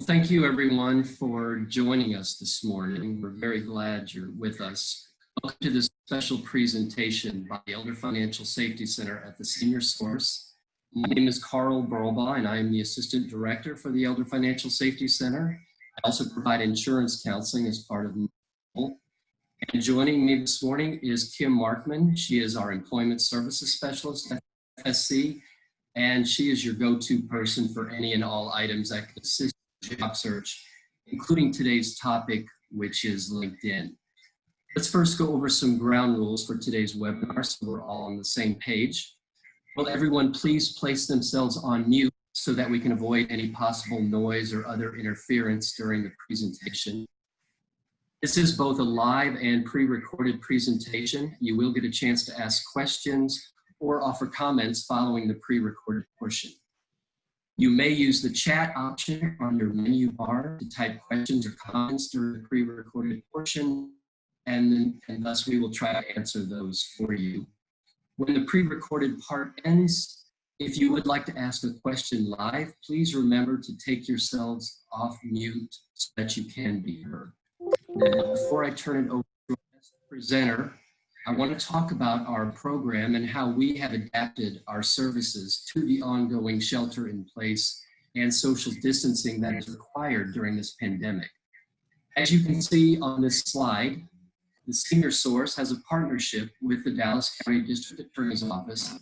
Thank you, everyone, for joining us this morning. We're very glad you're with us. Welcome to this special presentation by the Elder Financial Safety Center at the Senior Source. My name is Carl Burlbaugh, and I am the Assistant Director for the Elder Financial Safety Center. I also provide insurance counseling as part of my role. And joining me this morning is Kim Markman. She is our Employment Services Specialist at FSC, and she is your go-to person for any and all items that can assist job search, including today's topic, which is LinkedIn. Let's first go over some ground rules for today's webinar so we're all on the same page. Will everyone please place themselves on mute so that we can avoid any possible noise or other interference during the presentation. This is both a live and pre-recorded presentation. You will get a chance to ask questions or offer comments following the pre-recorded portion. You may use the chat option on your menu bar to type questions or comments during the pre-recorded portion, and thus we will try to answer those for you. When the pre-recorded part ends, if you would like to ask a question live, please remember to take yourselves off mute so that you can be heard. Now, before I turn it over to our presenter, I want to talk about our program and how we have adapted our services to the ongoing shelter in place and social distancing that is required during this pandemic. As you can see on this slide, the Senior Source has a partnership with the Dallas County District Attorney's Office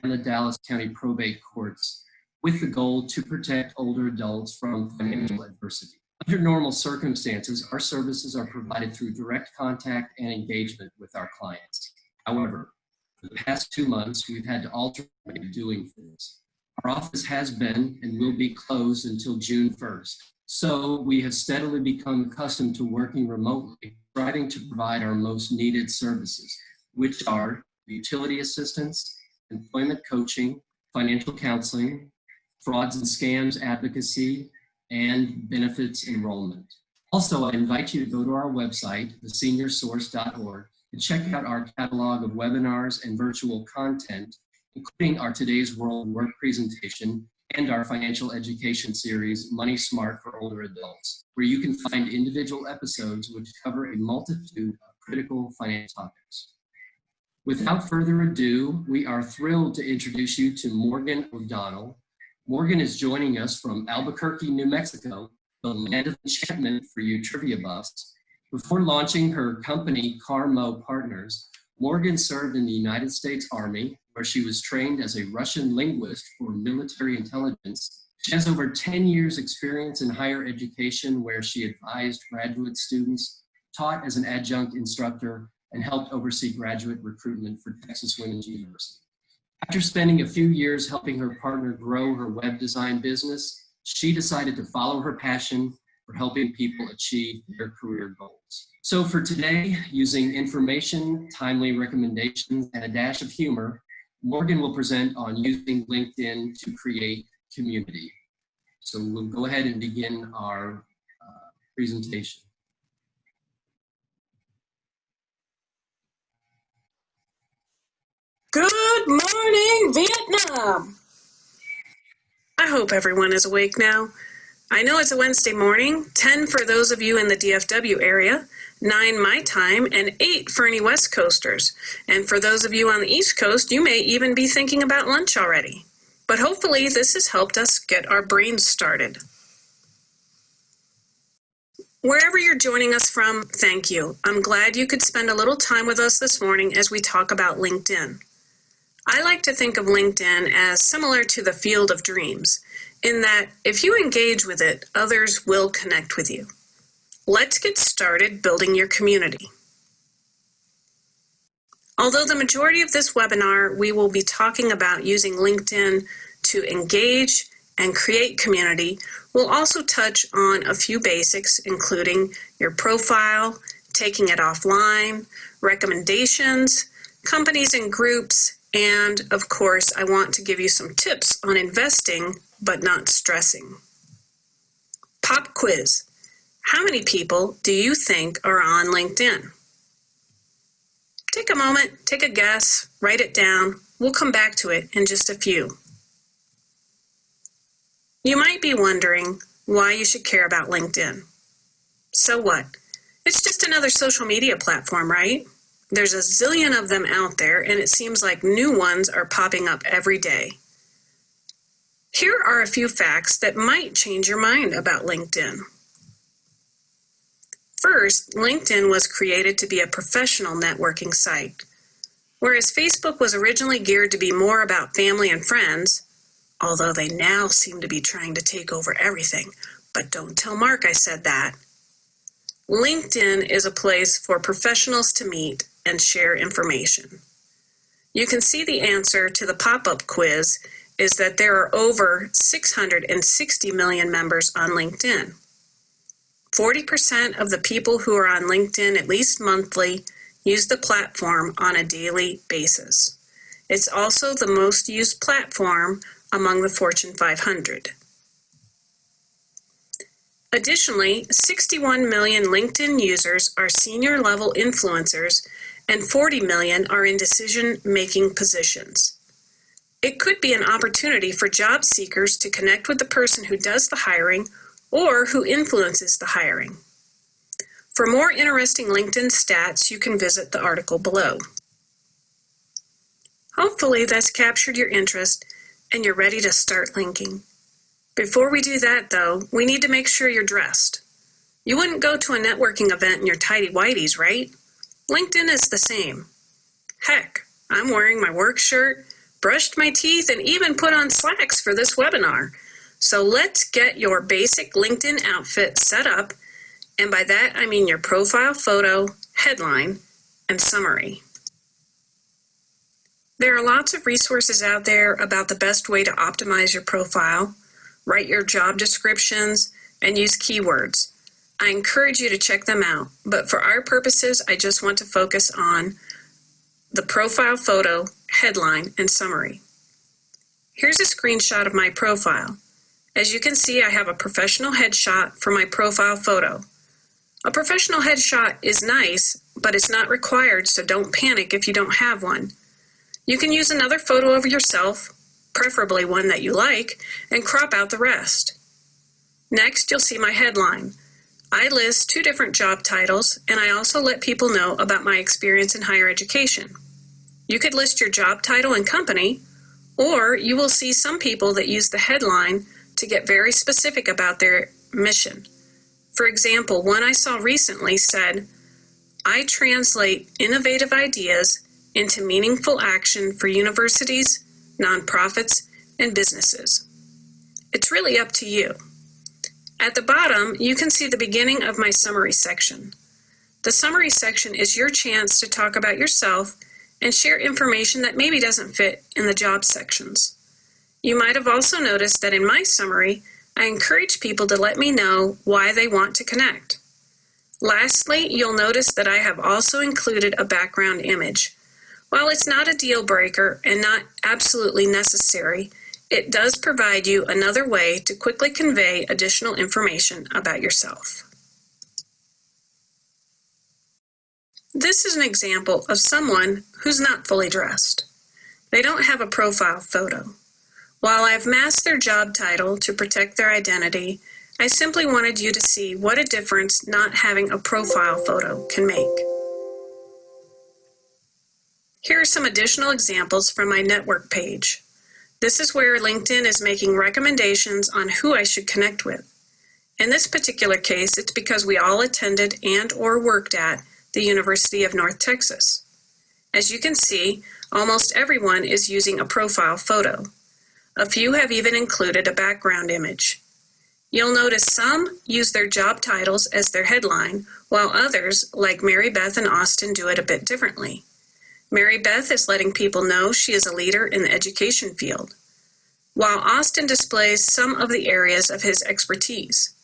and the Dallas County Probate Courts with the goal to protect older adults from financial adversity. Under normal circumstances, our services are provided through direct contact and engagement with our clients. However, for the past 2 months, we've had to alter the way of doing things. Our office has been and will be closed until June 1st. So we have steadily become accustomed to working remotely, striving to provide our most needed services, which are utility assistance, employment coaching, financial counseling, frauds and scams advocacy, and benefits enrollment. Also, I invite you to go to our website, theseniorsource.org, and check out our catalog of webinars and virtual content, including our Today's World Work presentation and our financial education series, Money Smart for Older Adults, where you can find individual episodes which cover a multitude of critical financial topics. Without further ado, we are thrilled to introduce you to Morgan O'Donnell. Morgan is joining us from Albuquerque, New Mexico, the land of enchantment for you trivia buffs. Before launching her company, Carmo Partners, Morgan served in the United States Army, where she was trained as a Russian linguist for military intelligence. She has over 10 years experience in higher education, where she advised graduate students, taught as an adjunct instructor, and helped oversee graduate recruitment for Texas Women's University. After spending a few years helping her partner grow her web design business, she decided to follow her passion for helping people achieve their career goals. So for today, using information, timely recommendations, and a dash of humor, Morgan will present on using LinkedIn to create community. So we'll go ahead and begin our presentation. Good morning, Vietnam. I hope everyone is awake now. I know it's a Wednesday morning, 10 for those of you in the DFW area, 9 my time, and 8 for any West Coasters. And for those of you on the East Coast, you may even be thinking about lunch already. But hopefully this has helped us get our brains started. Wherever you're joining us from, thank you. I'm glad you could spend a little time with us this morning as we talk about LinkedIn. I like to think of LinkedIn as similar to the field of dreams, in that if you engage with it, others will connect with you. Let's get started building your community. Although the majority of this webinar, we will be talking about using LinkedIn to engage and create community, we'll also touch on a few basics, including your profile, taking it offline, recommendations, companies and groups, and of course, I want to give you some tips on investing, but not stressing. Pop quiz. How many people do you think are on LinkedIn? Take a moment, take a guess, write it down. We'll come back to it in just a few. You might be wondering, why you should care about LinkedIn. So what? It's just another social media platform, right? There's a zillion of them out there, and it seems like new ones are popping up every day. Here are a few facts that might change your mind about LinkedIn. First, LinkedIn was created to be a professional networking site. Whereas Facebook was originally geared to be more about family and friends, although they now seem to be trying to take over everything. But don't tell Mark I said that. LinkedIn is a place for professionals to meet and share information. You can see the answer to the pop-up quiz is that there are over 660 million members on LinkedIn. 40% of the people who are on LinkedIn at least monthly use the platform on a daily basis. It's also the most used platform among the Fortune 500. Additionally, 61 million LinkedIn users are senior-level influencers and 40 million are in decision-making positions. It could be an opportunity for job seekers to connect with the person who does the hiring or who influences the hiring. For more interesting LinkedIn stats, you can visit the article below. Hopefully that's captured your interest and you're ready to start linking. Before we do that, though, we need to make sure you're dressed. You wouldn't go to a networking event in your tighty-whities, right? LinkedIn is the same. Heck, I'm wearing my work shirt, brushed my teeth, and even put on slacks for this webinar. So let's get your basic LinkedIn outfit set up, and by that I mean your profile photo, headline, and summary. There are lots of resources out there about the best way to optimize your profile, write your job descriptions, and use keywords. I encourage you to check them out, but for our purposes, I just want to focus on the profile photo, headline, and summary. Here's a screenshot of my profile. As you can see, I have a professional headshot for my profile photo. A professional headshot is nice, but it's not required, so don't panic if you don't have one. You can use another photo of yourself, preferably one that you like, and crop out the rest. Next, you'll see my headline. I list 2 different job titles, and I also let people know about my experience in higher education. You could list your job title and company, or you will see some people that use the headline to get very specific about their mission. For example, one I saw recently said, I translate innovative ideas into meaningful action for universities, nonprofits, and businesses. It's really up to you. At the bottom, you can see the beginning of my summary section. The summary section is your chance to talk about yourself and share information that maybe doesn't fit in the job sections. You might have also noticed that in my summary, I encourage people to let me know why they want to connect. Lastly, you'll notice that I have also included a background image. While it's not a deal breaker and not absolutely necessary, it does provide you another way to quickly convey additional information about yourself. This is an example of someone who's not fully dressed. They don't have a profile photo. While I've masked their job title to protect their identity, I simply wanted you to see what a difference not having a profile photo can make. Here are some additional examples from my network page. This is where LinkedIn is making recommendations on who I should connect with. In this particular case, it's because we all attended and/or worked at the University of North Texas. As you can see, almost everyone is using a profile photo. A few have even included a background image. You'll notice some use their job titles as their headline, while others, like Mary Beth and Austin, do it a bit differently. Mary Beth is letting people know she is a leader in the education field, while Austin displays some of the areas of his expertise.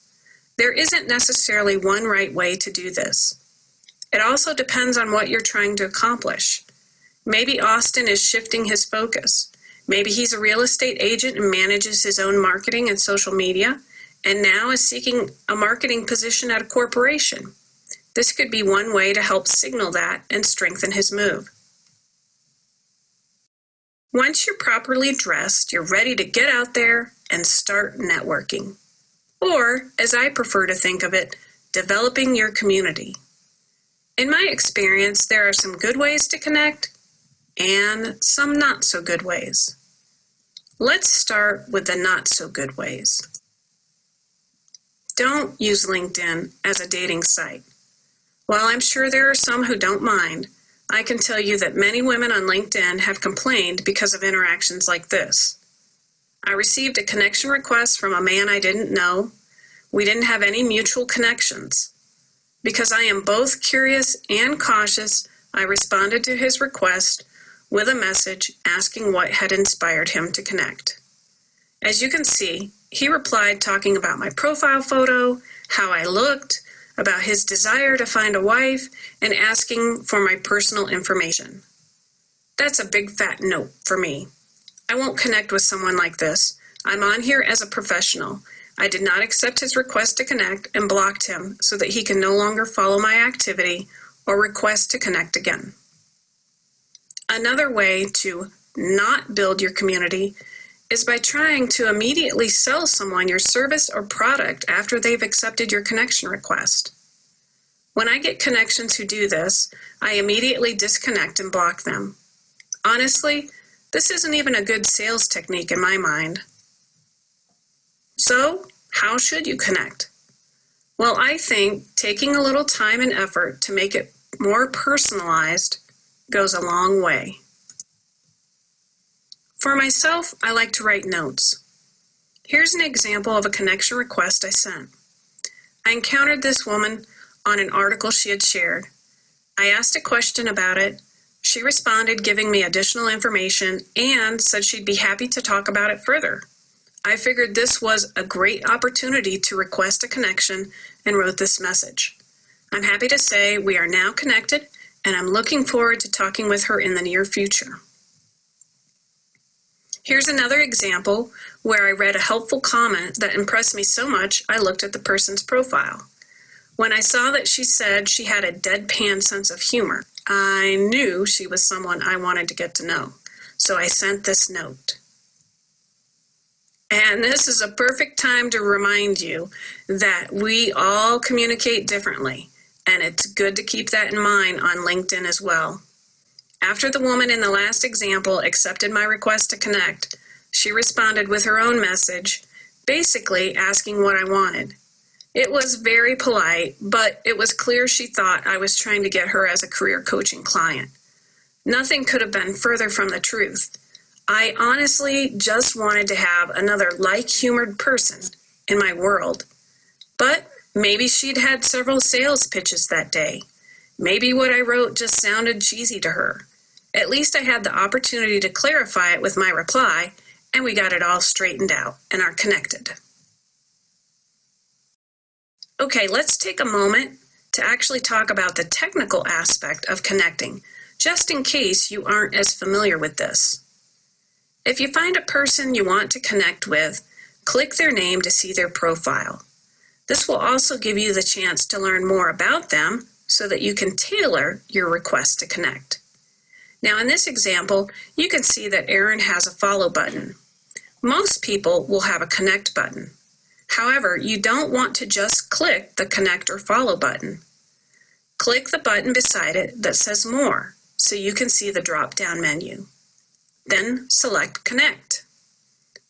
There isn't necessarily one right way to do this. It also depends on what you're trying to accomplish. Maybe Austin is shifting his focus. Maybe he's a real estate agent and manages his own marketing and social media, and now is seeking a marketing position at a corporation. This could be one way to help signal that and strengthen his move. Once you're properly dressed, you're ready to get out there and start networking. or, as I prefer to think of it, developing your community. In my experience, there are some good ways to connect and some not so good ways. Let's start with the not so good ways. Don't use LinkedIn as a dating site. While I'm sure there are some who don't mind, I can tell you that many women on LinkedIn have complained because of interactions like this. I received a connection request from a man I didn't know. We didn't have any mutual connections. Because I am both curious and cautious, I responded to his request with a message asking what had inspired him to connect. As you can see, he replied talking about my profile photo, how I looked, about his desire to find a wife, and asking for my personal information. That's a big fat no for me. I won't connect with someone like this. I'm on here as a professional. I did not accept his request to connect and blocked him so that he can no longer follow my activity or request to connect again. Another way to not build your community is by trying to immediately sell someone your service or product after they've accepted your connection request. When I get connections who do this, I immediately disconnect and block them. Honestly, this isn't even a good sales technique in my mind. So, how should you connect? Well, I think taking a little time and effort to make it more personalized goes a long way. For myself, I like to write notes. Here's an example of a connection request I sent. I encountered this woman on an article she had shared. I asked a question about it. She responded, giving me additional information, and said she'd be happy to talk about it further. I figured this was a great opportunity to request a connection and wrote this message. I'm happy to say we are now connected, and I'm looking forward to talking with her in the near future. Here's another example where I read a helpful comment that impressed me so much I looked at the person's profile. When I saw that she said she had a deadpan sense of humor, I knew she was someone I wanted to get to know, so I sent this note. And this is a perfect time to remind you that we all communicate differently, and it's good to keep that in mind on LinkedIn as well. After the woman in the last example accepted my request to connect, she responded with her own message, basically asking what I wanted. It was very polite, but it was clear she thought I was trying to get her as a career coaching client. Nothing could have been further from the truth. I honestly just wanted to have another like-humored person in my world. But maybe she'd had several sales pitches that day. Maybe what I wrote just sounded cheesy to her. At least I had the opportunity to clarify it with my reply, and we got it all straightened out and are connected. Okay, let's take a moment to actually talk about the technical aspect of connecting, just in case you aren't as familiar with this. If you find a person you want to connect with, click their name to see their profile. This will also give you the chance to learn more about them so that you can tailor your request to connect. Now in this example, you can see that Erin has a follow button. Most people will have a connect button. However, you don't want to just click the connect or follow button. Click the button beside it that says more so you can see the drop-down menu. Then select connect.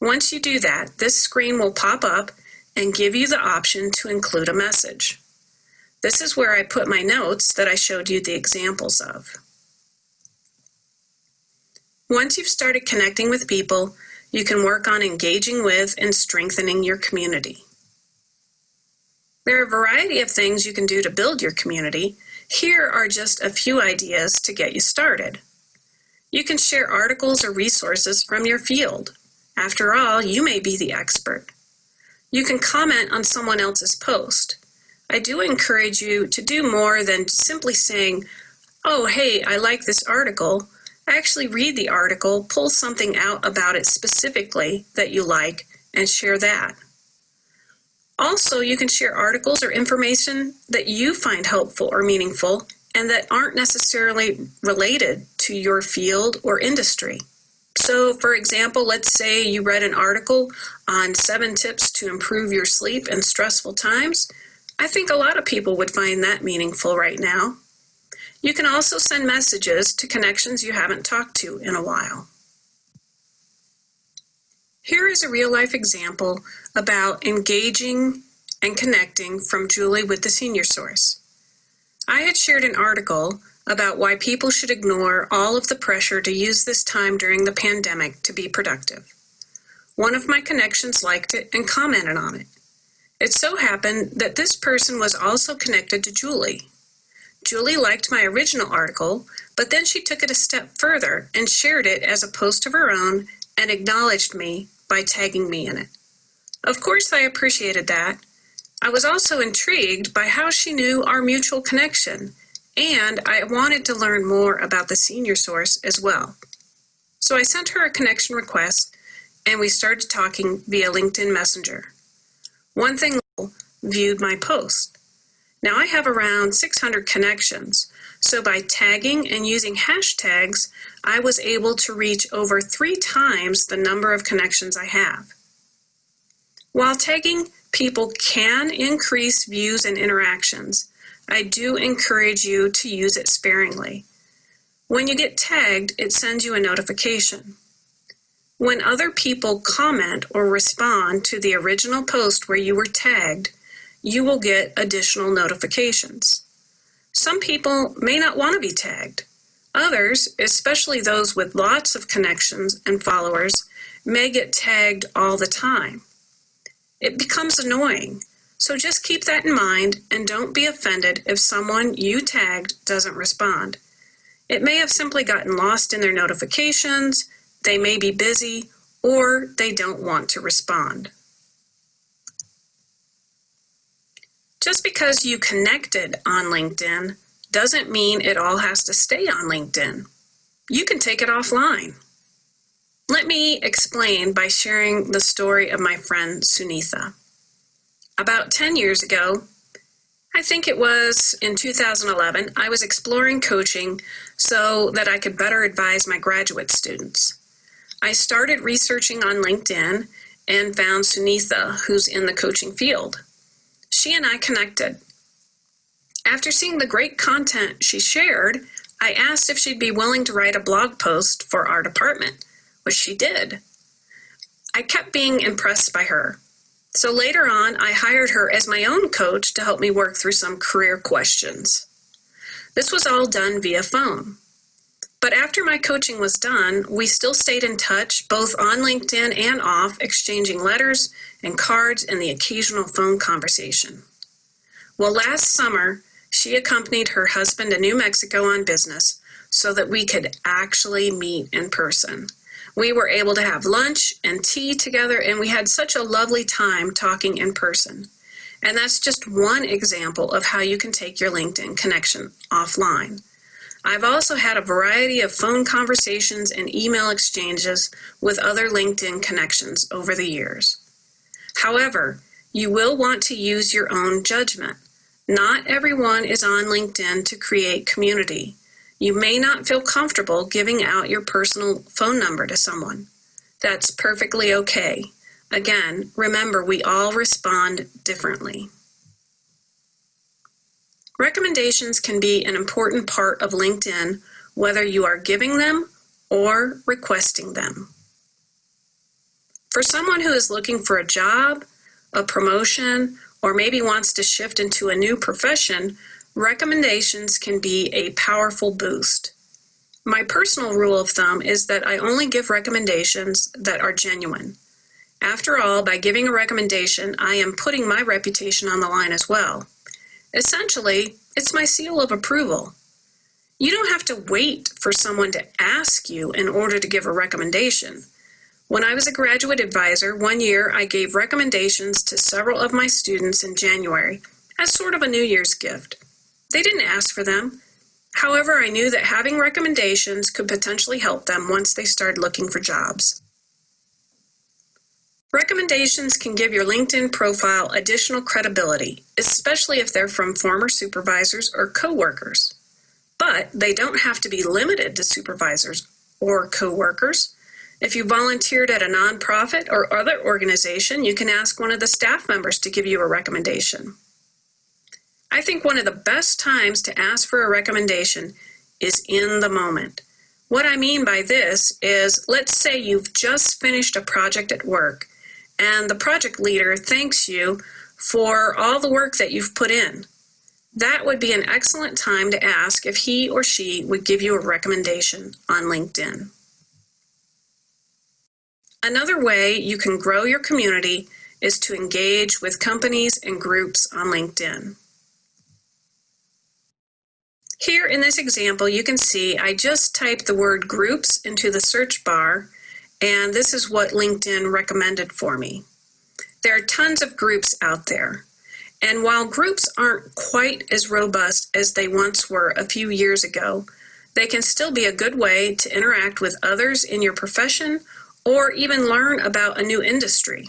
Once you do that, this screen will pop up and give you the option to include a message. This is where I put my notes that I showed you the examples of. Once you've started connecting with people, you can work on engaging with and strengthening your community. There are a variety of things you can do to build your community. Here are just a few ideas to get you started. You can share articles or resources from your field. After all, you may be the expert. You can comment on someone else's post. I do encourage you to do more than simply saying, "Oh, hey, I like this article." Actually read the article, pull something out about it specifically that you like, and share that. Also, you can share articles or information that you find helpful or meaningful and that aren't necessarily related to your field or industry. So, for example, let's say you read an article on 7 tips to improve your sleep in stressful times. I think a lot of people would find that meaningful right now. You can also send messages to connections you haven't talked to in a while. Here is a real-life example about engaging and connecting from Julie with the Senior Source. I had shared an article about why people should ignore all of the pressure to use this time during the pandemic to be productive. One of my connections liked it and commented on it. It so happened that this person was also connected to Julie. Julie liked my original article, but then she took it a step further and shared it as a post of her own and acknowledged me by tagging me in it. Of course, I appreciated that. I was also intrigued by how she knew our mutual connection, and I wanted to learn more about the Senior Source as well. So I sent her a connection request, and we started talking via LinkedIn Messenger. One thing viewed my post. Now I have around 600 connections, so by tagging and using hashtags, I was able to reach over 3 times the number of connections I have. While tagging people can increase views and interactions, I do encourage you to use it sparingly. When you get tagged, it sends you a notification. When other people comment or respond to the original post where you were tagged, you will get additional notifications. Some people may not want to be tagged. Others, especially those with lots of connections and followers, may get tagged all the time. It becomes annoying, so just keep that in mind and don't be offended if someone you tagged doesn't respond. It may have simply gotten lost in their notifications, they may be busy, or they don't want to respond. Just because you connected on LinkedIn doesn't mean it all has to stay on LinkedIn. You can take it offline. Let me explain by sharing the story of my friend Sunitha. About 10 years ago, I think it was in 2011, I was exploring coaching so that I could better advise my graduate students. I started researching on LinkedIn and found Sunitha, who's in the coaching field. She and I connected. After seeing the great content she shared, I asked if she'd be willing to write a blog post for our department, which she did. I kept being impressed by her. So later on, I hired her as my own coach to help me work through some career questions. This was all done via phone. But after my coaching was done, we still stayed in touch, both on LinkedIn and off, exchanging letters and cards and the occasional phone conversation. Well, last summer, she accompanied her husband to New Mexico on business so that we could actually meet in person. We were able to have lunch and tea together, and we had such a lovely time talking in person. And that's just one example of how you can take your LinkedIn connection offline. I've also had a variety of phone conversations and email exchanges with other LinkedIn connections over the years. However, you will want to use your own judgment. Not everyone is on LinkedIn to create community. You may not feel comfortable giving out your personal phone number to someone. That's perfectly okay. Again, remember, we all respond differently. Recommendations can be an important part of LinkedIn, whether you are giving them or requesting them. For someone who is looking for a job, a promotion, or maybe wants to shift into a new profession, recommendations can be a powerful boost. My personal rule of thumb is that I only give recommendations that are genuine. After all, by giving a recommendation, I am putting my reputation on the line as well. Essentially, it's my seal of approval. You don't have to wait for someone to ask you in order to give a recommendation. When I was a graduate advisor, one year I gave recommendations to several of my students in January as sort of a New Year's gift. They didn't ask for them. However, I knew that having recommendations could potentially help them once they started looking for jobs. Recommendations can give your LinkedIn profile additional credibility, especially if they're from former supervisors or coworkers. But they don't have to be limited to supervisors or coworkers. If you volunteered at a nonprofit or other organization, you can ask one of the staff members to give you a recommendation. I think one of the best times to ask for a recommendation is in the moment. What I mean by this is, let's say you've just finished a project at work and the project leader thanks you for all the work that you've put in. That would be an excellent time to ask if he or she would give you a recommendation on LinkedIn. Another way you can grow your community is to engage with companies and groups on LinkedIn. Here in this example, you can see I just typed the word groups into the search bar, and this is what LinkedIn recommended for me. There are tons of groups out there, and while groups aren't quite as robust as they once were a few years ago, they can still be a good way to interact with others in your profession or even learn about a new industry.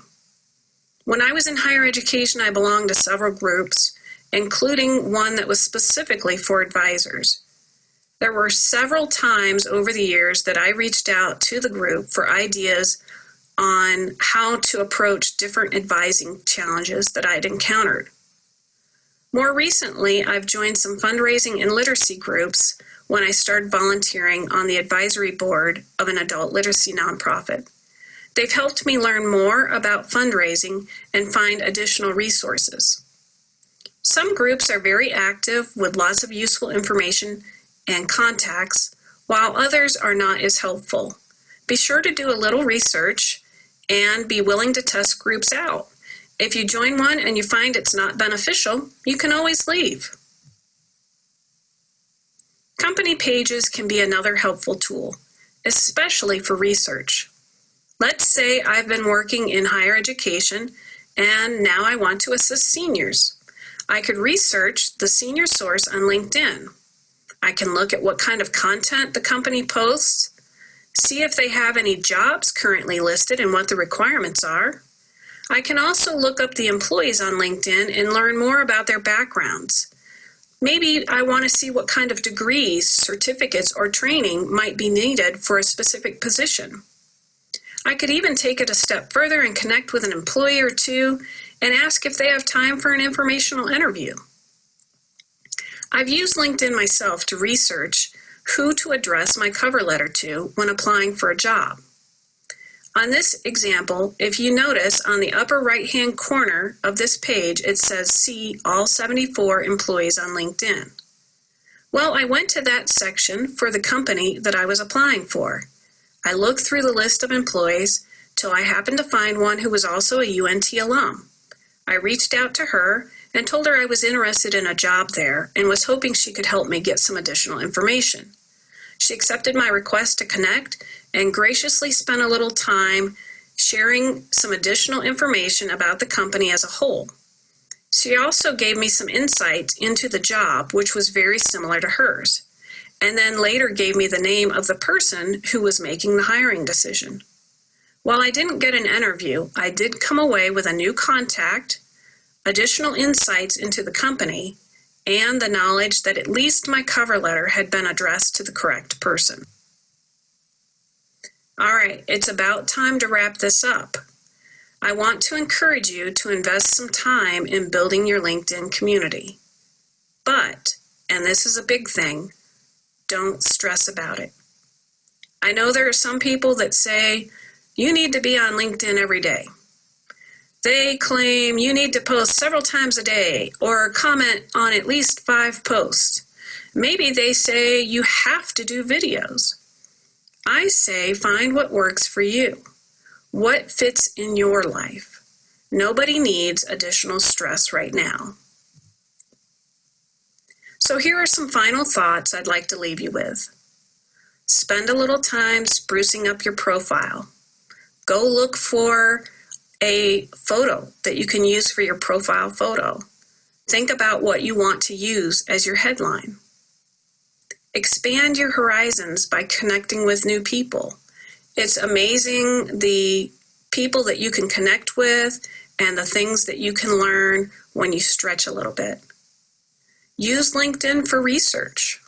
When I was in higher education, I belonged to several groups, including one that was specifically for advisors. There were several times over the years that I reached out to the group for ideas on how to approach different advising challenges that I'd encountered. More recently, I've joined some fundraising and literacy groups when I started volunteering on the advisory board of an adult literacy nonprofit. They've helped me learn more about fundraising and find additional resources. Some groups are very active with lots of useful information and contacts, while others are not as helpful. Be sure to do a little research and be willing to test groups out. If you join one and you find it's not beneficial, you can always leave. Company pages can be another helpful tool, especially for research. Let's say I've been working in higher education and now I want to assist seniors. I could research the senior source on LinkedIn. I can look at what kind of content the company posts, see if they have any jobs currently listed and what the requirements are. I can also look up the employees on LinkedIn and learn more about their backgrounds. Maybe I want to see what kind of degrees, certificates, or training might be needed for a specific position. I could even take it a step further and connect with an employee or two and ask if they have time for an informational interview. I've used LinkedIn myself to research who to address my cover letter to when applying for a job. On this example, if you notice on the upper right-hand corner of this page, it says see all 74 employees on LinkedIn. Well, I went to that section for the company that I was applying for. I looked through the list of employees till I happened to find one who was also a UNT alum. I reached out to her and told her I was interested in a job there and was hoping she could help me get some additional information. She accepted my request to connect and graciously spent a little time sharing some additional information about the company as a whole. She also gave me some insights into the job, which was very similar to hers, and then later gave me the name of the person who was making the hiring decision. While I didn't get an interview, I did come away with a new contact, additional insights into the company, and the knowledge that at least my cover letter had been addressed to the correct person. All right, it's about time to wrap this up. I want to encourage you to invest some time in building your LinkedIn community. But, and this is a big thing, don't stress about it. I know there are some people that say, you need to be on LinkedIn every day. They claim you need to post several times a day or comment on at least 5 posts. Maybe they say you have to do videos. I say find what works for you. What fits in your life? Nobody needs additional stress right now. So here are some final thoughts I'd like to leave you with. Spend a little time sprucing up your profile. Go look for a photo that you can use for your profile photo. Think about what you want to use as your headline. Expand your horizons by connecting with new people. It's amazing the people that you can connect with and the things that you can learn when you stretch a little bit. Use LinkedIn for research.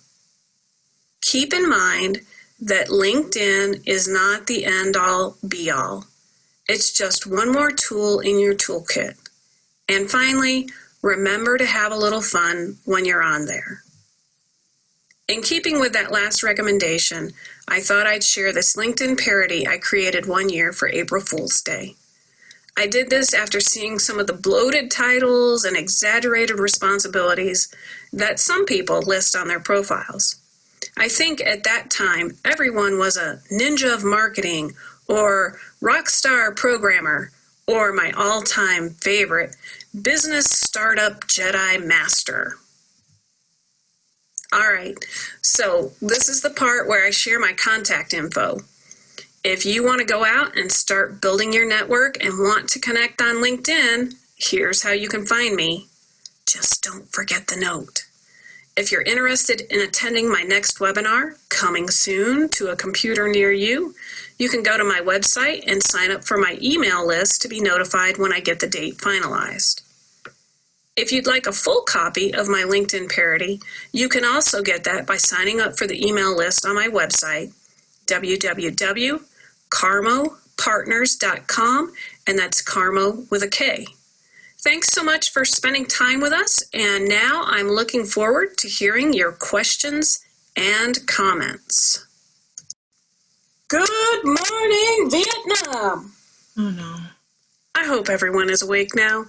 Keep in mind that LinkedIn is not the end-all, be-all. It's just one more tool in your toolkit. And finally, remember to have a little fun when you're on there. In keeping with that last recommendation, I thought I'd share this LinkedIn parody I created one year for April Fool's Day. I did this after seeing some of the bloated titles and exaggerated responsibilities that some people list on their profiles. I think at that time, everyone was a ninja of marketing or rock star programmer, or my all-time favorite, business startup Jedi master. All right, so this is the part where I share my contact info. If you want to go out and start building your network and want to connect on LinkedIn, here's how you can find me. Just don't forget the note. If you're interested in attending my next webinar, coming soon to a computer near you, you can go to my website and sign up for my email list to be notified when I get the date finalized. If you'd like a full copy of my LinkedIn parody, you can also get that by signing up for the email list on my website, www.carmopartners.com, and that's Carmo with a K. Thanks so much for spending time with us, and now I'm looking forward to hearing your questions and comments. Good morning, Vietnam! Oh no. I hope everyone is awake now.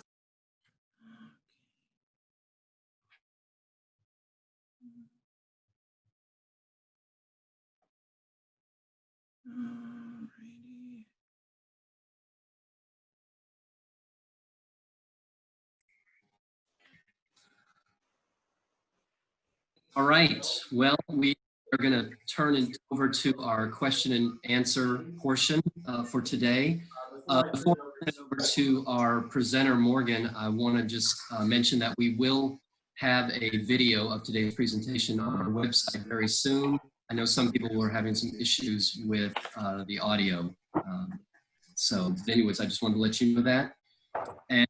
Alrighty. All right. Well, we are going to turn it over to our question and answer portion for today. Before I turn it over to our presenter, Morgan, I want to just mention that we will have a video of today's presentation on our website very soon. I know some people were having some issues with the audio. So anyways, I just wanted to let you know that. And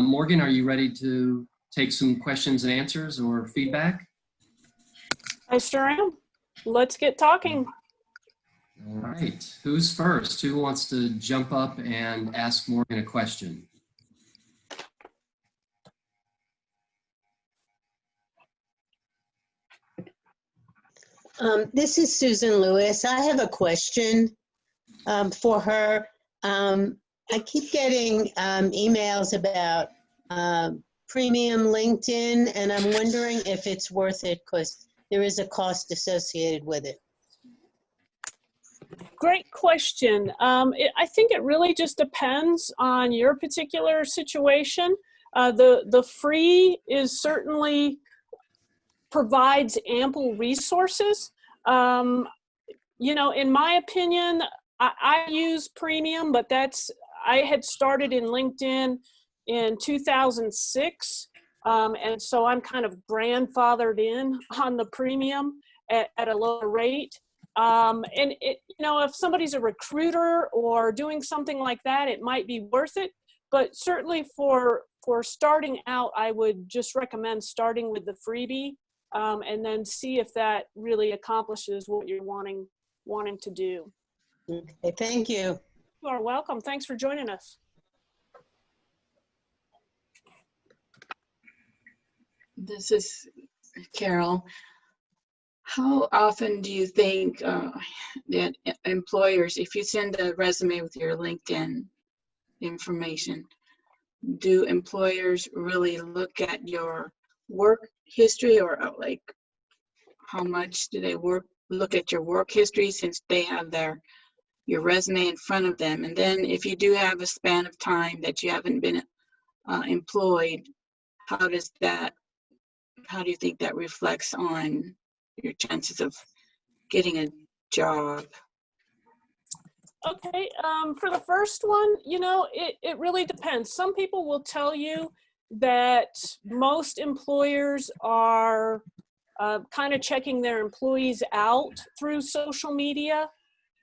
Morgan, are you ready to take some questions and answers or feedback? I sure am. Let's get talking. All right. Who's first? Who wants to jump up and ask Morgan a question? This is Susan Lewis. I have a question for her. I keep getting emails about premium LinkedIn, and I'm wondering if it's worth it because there is a cost associated with it. Great question. I think it really just depends on your particular situation. The free is certainly provides ample resources. You know, in my opinion, I use premium, but I had started in LinkedIn in 2006. And so I'm kind of grandfathered in on the premium at a lower rate. And it, you know, if somebody's a recruiter or doing something like that, it might be worth it. But certainly for starting out, I would just recommend starting with the freebie and then see if that really accomplishes what you're wanting to do. Okay, thank you. You are welcome. Thanks for joining us. This is Carol. How often do you think that employers, if you send a resume with your LinkedIn information, do employers really look at your work history, or like how much do they look at your work history since they have your resume in front of them? And then if you do have a span of time that you haven't been employed, how do you think that reflects on your chances of getting a job? Okay, for the first one, you know, it really depends. Some people will tell you that most employers are kind of checking their employees out through social media.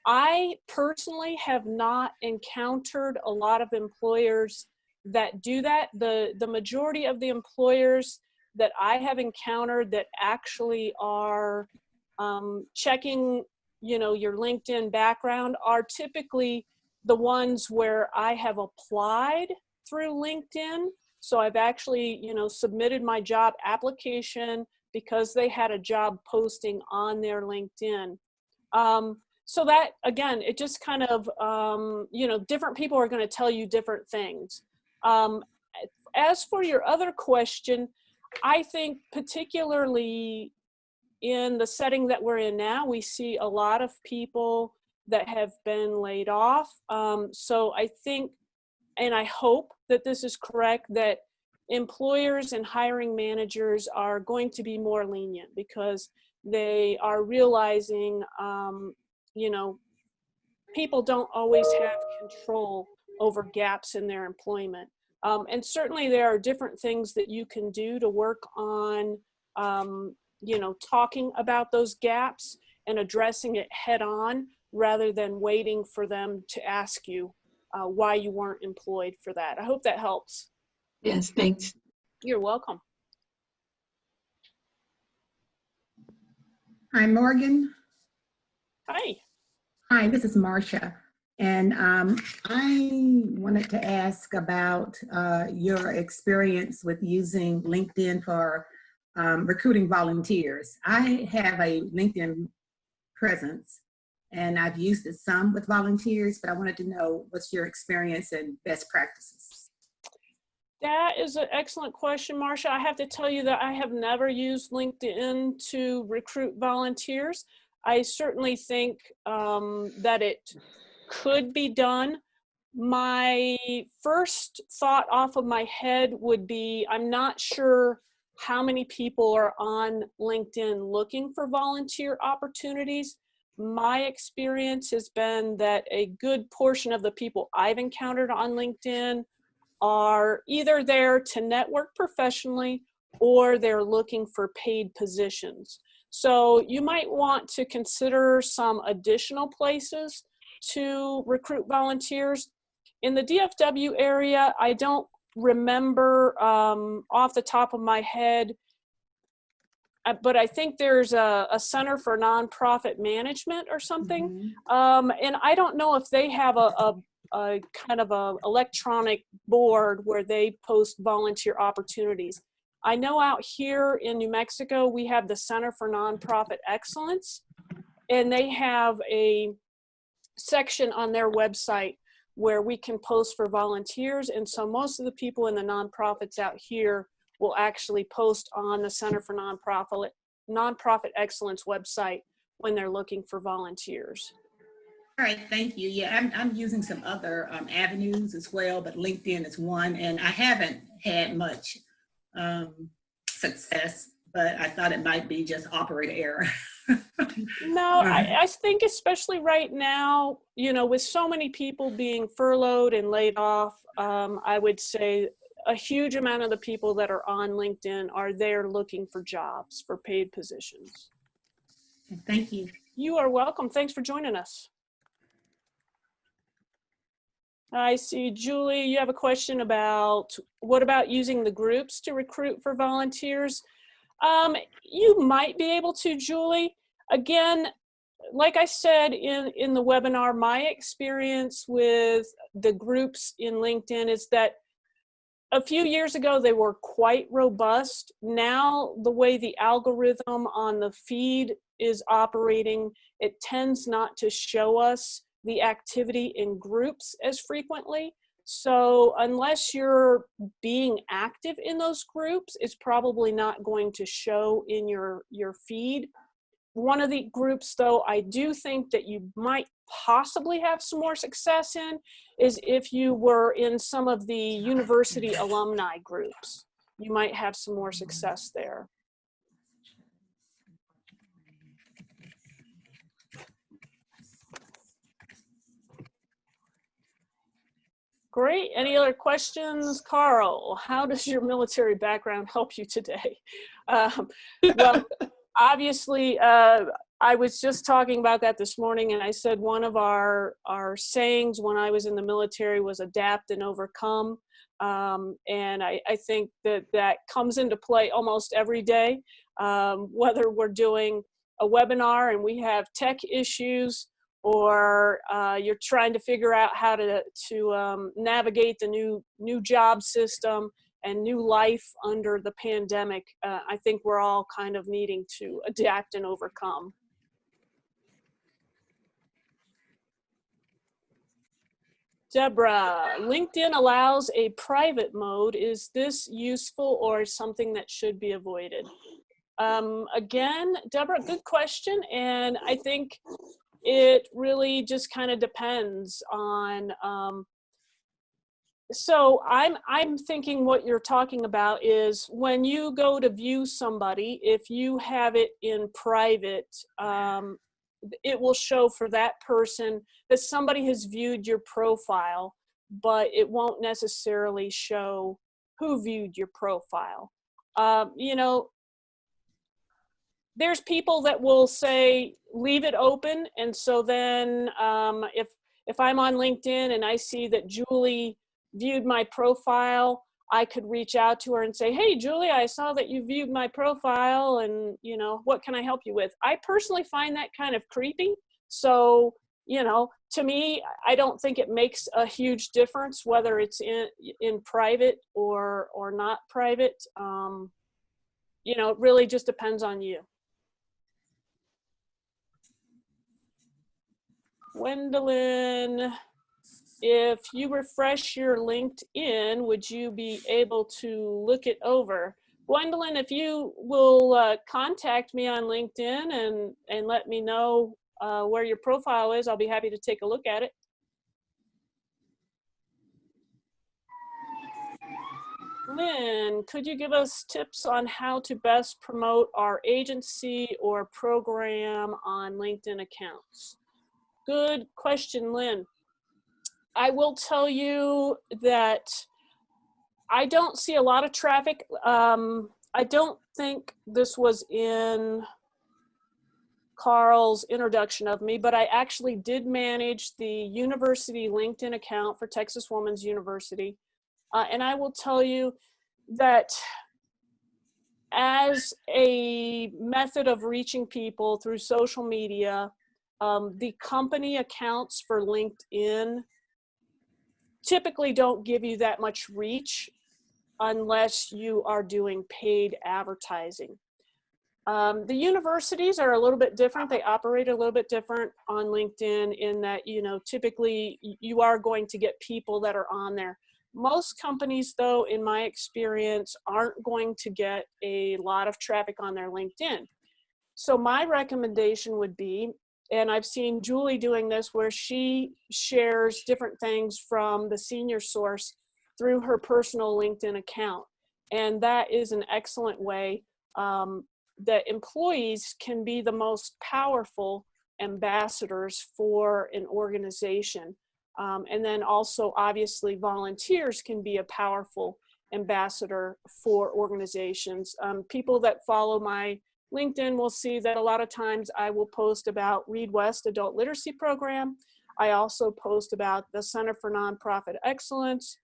I personally have not encountered a lot of employers that do that. The majority of the employers that I have encountered that actually are checking your LinkedIn background are typically the ones where I have applied through LinkedIn. So I've actually, submitted my job application because they had a job posting on their LinkedIn. So that, again, it just kind of, different people are going to tell you different things. As for your other question, I think particularly in the setting that we're in now, we see a lot of people that have been laid off. So I think, and I hope that this is correct, that employers and hiring managers are going to be more lenient because they are realizing, people don't always have control over gaps in their employment. And certainly there are different things that you can do to work on, talking about those gaps and addressing it head on rather than waiting for them to ask you why you weren't employed for that. I hope that helps. Yes, thanks. You're welcome. Hi, Morgan. Hi. Hi, this is Marcia. And I wanted to ask about your experience with using LinkedIn for recruiting volunteers. I have a LinkedIn presence and I've used it some with volunteers, but I wanted to know what's your experience and best practices. That is an excellent question, Marcia. I have to tell you that I have never used LinkedIn to recruit volunteers. I certainly think that it could be done. My first thought off of my head would be, I'm not sure how many people are on LinkedIn looking for volunteer opportunities. My experience has been that a good portion of the people I've encountered on LinkedIn are either there to network professionally or they're looking for paid positions. So you might want to consider some additional places to recruit volunteers. In the DFW area, I don't remember off the top of my head, but I think there's a Center for Nonprofit Management or something. And I don't know if they have a kind of a electronic board where they post volunteer opportunities. I know out here in New Mexico, we have the Center for Nonprofit Excellence, and they have a section on their website where we can post for volunteers. And so most of the people in the nonprofits out here will actually post on the Center for Nonprofit Excellence website when they're looking for volunteers. All right, thank you. Yeah, I'm using some other avenues as well, but LinkedIn is one, and I haven't had much success, but I thought it might be just operator error. No, I think especially right now, with so many people being furloughed and laid off, I would say a huge amount of the people that are on LinkedIn are there looking for jobs, for paid positions. Thank you. You are welcome. Thanks for joining us. I see, Julie, you have a question about what about using the groups to recruit for volunteers? You might be able to, Julie. Again, like I said in the webinar, my experience with the groups in LinkedIn is that a few years ago, they were quite robust. Now, the way the algorithm on the feed is operating, it tends not to show us the activity in groups as frequently. So unless you're being active in those groups, it's probably not going to show in your feed. One of the groups, though, I do think that you might possibly have some more success in is if you were in some of the university alumni groups. You might have some more success there. Great. Any other questions? Carl, how does your military background help you today? Well, obviously, I was just talking about that this morning, and I said one of our sayings when I was in the military was adapt and overcome. And I think that comes into play almost every day, whether we're doing a webinar and we have tech issues, or you're trying to figure out how to navigate the new job system and new life under the pandemic, I think we're all kind of needing to adapt and overcome. Deborah, LinkedIn allows a private mode. Is this useful or something that should be avoided? Again, Deborah, good question. And I think it really just kind of depends on, so I'm thinking what you're talking about is when you go to view somebody, if you have it in private, it will show for that person that somebody has viewed your profile, but it won't necessarily show who viewed your profile. You know, there's people that will say, leave it open. And so then if I'm on LinkedIn and I see that Julie viewed my profile, I could reach out to her and say, hey, Julie, I saw that you viewed my profile and, you know, what can I help you with? I personally find that kind of creepy. So, you know, to me, I don't think it makes a huge difference whether it's in private or not private. You know, it really just depends on you. Gwendolyn, if you refresh your LinkedIn, would you be able to look it over? Gwendolyn, if you will contact me on LinkedIn and let me know where your profile is, I'll be happy to take a look at it. Lynn, could you give us tips on how to best promote our agency or program on LinkedIn accounts? Good question, Lynn. I will tell you that I don't see a lot of traffic. I don't think this was in Carl's introduction of me, but I actually did manage the university LinkedIn account for Texas Woman's University. And I will tell you that as a method of reaching people through social media, the company accounts for LinkedIn typically don't give you that much reach unless you are doing paid advertising. The universities are a little bit different. They operate a little bit different on LinkedIn in that, you know, typically you are going to get people that are on there. Most companies, though, in my experience, aren't going to get a lot of traffic on their LinkedIn. So my recommendation would be, and I've seen Julie doing this, where she shares different things from the senior source through her personal LinkedIn account. And that is an excellent way that employees can be the most powerful ambassadors for an organization. And then also, obviously, volunteers can be a powerful ambassador for organizations. People that follow my LinkedIn will see that a lot of times I will post about Read West Adult Literacy Program. I also post about the Center for Nonprofit Excellence.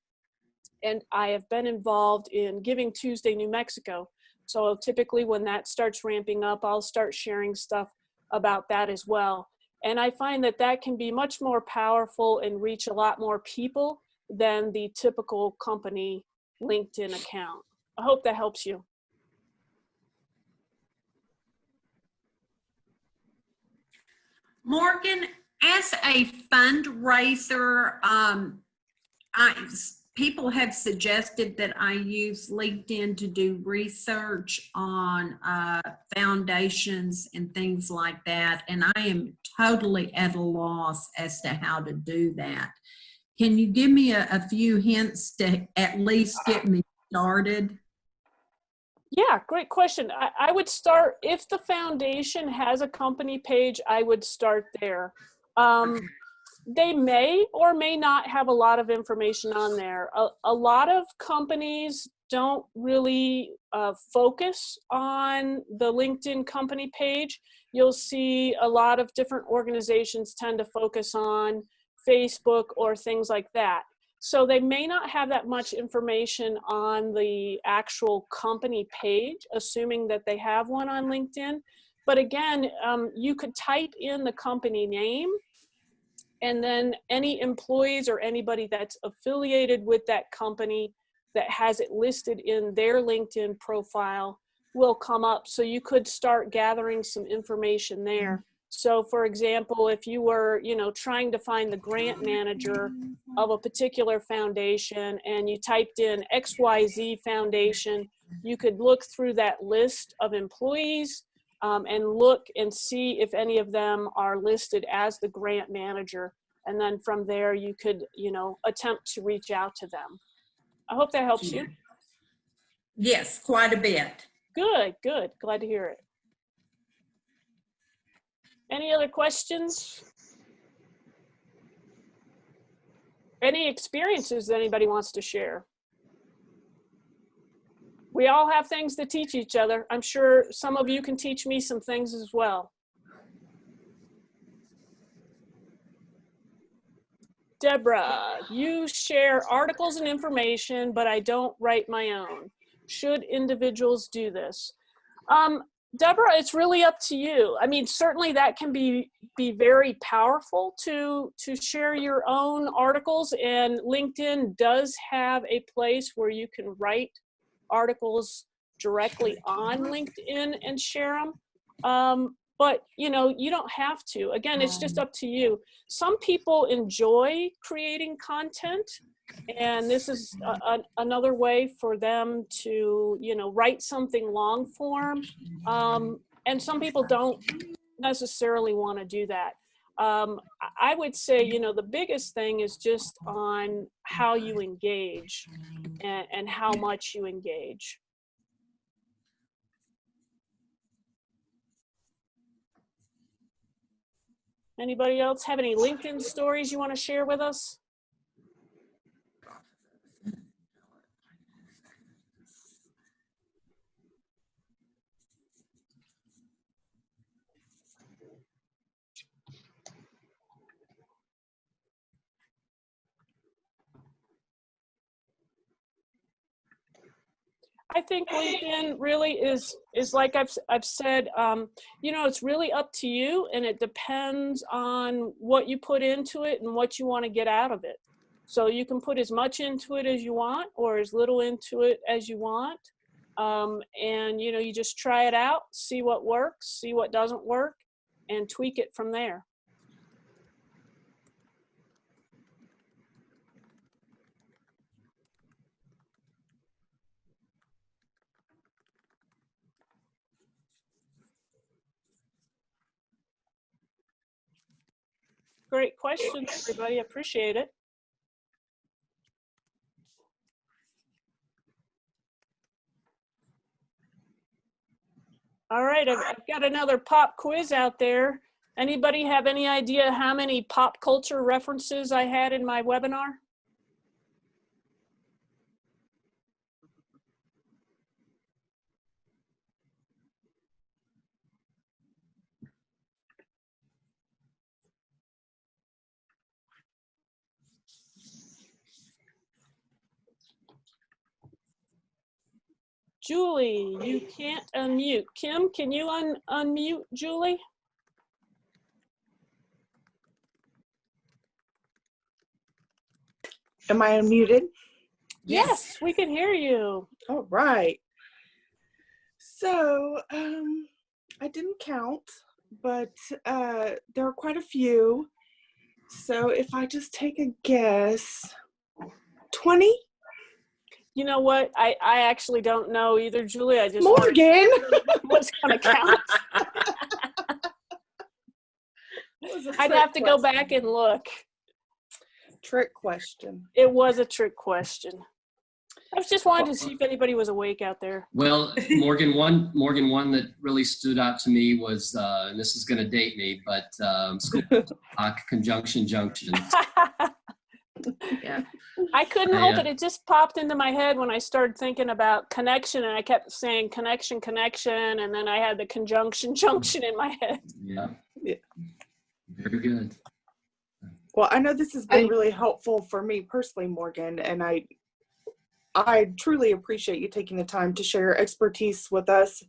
And I have been involved in Giving Tuesday, New Mexico. So typically when that starts ramping up, I'll start sharing stuff about that as well. And I find that that can be much more powerful and reach a lot more people than the typical company LinkedIn account. I hope that helps you. Morgan, as a fundraiser, people have suggested that I use LinkedIn to do research on foundations and things like that, and I am totally at a loss as to how to do that. Can you give me a few hints to at least get me started? Yeah, great question. I would start, if the foundation has a company page, I would start there. They may or may not have a lot of information on there. A lot of companies don't really focus on the LinkedIn company page. You'll see a lot of different organizations tend to focus on Facebook or things like that. So they may not have that much information on the actual company page, assuming that they have one on LinkedIn. But again, you could type in the company name, and then any employees or anybody that's affiliated with that company that has it listed in their LinkedIn profile will come up. So you could start gathering some information there. So for example, if you were, trying to find the grant manager of a particular foundation and you typed in XYZ Foundation, you could look through that list of employees and look and see if any of them are listed as the grant manager. And then from there, you could, attempt to reach out to them. I hope that helps you. Yes, quite a bit. Good, good. Glad to hear it. Any other questions? Any experiences that anybody wants to share? We all have things to teach each other. I'm sure some of you can teach me some things as well. Deborah, you share articles and information, but I don't write my own. Should individuals do this? Deborah, it's really up to you. I mean, certainly that can be very powerful to share your own articles, and LinkedIn does have a place where you can write articles directly on LinkedIn and share them. But, you don't have to. Again, it's just up to you. Some people enjoy creating content, and this is another way for them to, write something long form. And some people don't necessarily want to do that. I would say, the biggest thing is just on how you engage and how much you engage. Anybody else have any LinkedIn stories you want to share with us? I think LinkedIn really is like I've said, it's really up to you, and it depends on what you put into it and what you want to get out of it. So you can put as much into it as you want or as little into it as you want. And, you just try it out, see what works, see what doesn't work, and tweak it from there. Great questions, everybody. Appreciate it. All right, I've got another pop quiz out there. Anybody have any idea how many pop culture references I had in my webinar? Julie, you can't unmute. Kim, can you unmute Julie? Am I unmuted? Yes, we can hear you. All right. So I didn't count, but there are quite a few. So if I just take a guess, 20? You know what? I actually don't know either, Julie. I just Morgan was going to count. I'd have to go back and look. Trick question. It was a trick question. I was just wanting to see if anybody was awake out there. Well, Morgan, one that really stood out to me was, and this is going to date me, but conjunction junction. Yeah. I couldn't help it. It just popped into my head when I started thinking about connection, and I kept saying connection, and then I had the conjunction junction in my head. Yeah. Very good. Well, I know this has been really helpful for me personally, Morgan, and I truly appreciate you taking the time to share your expertise with us.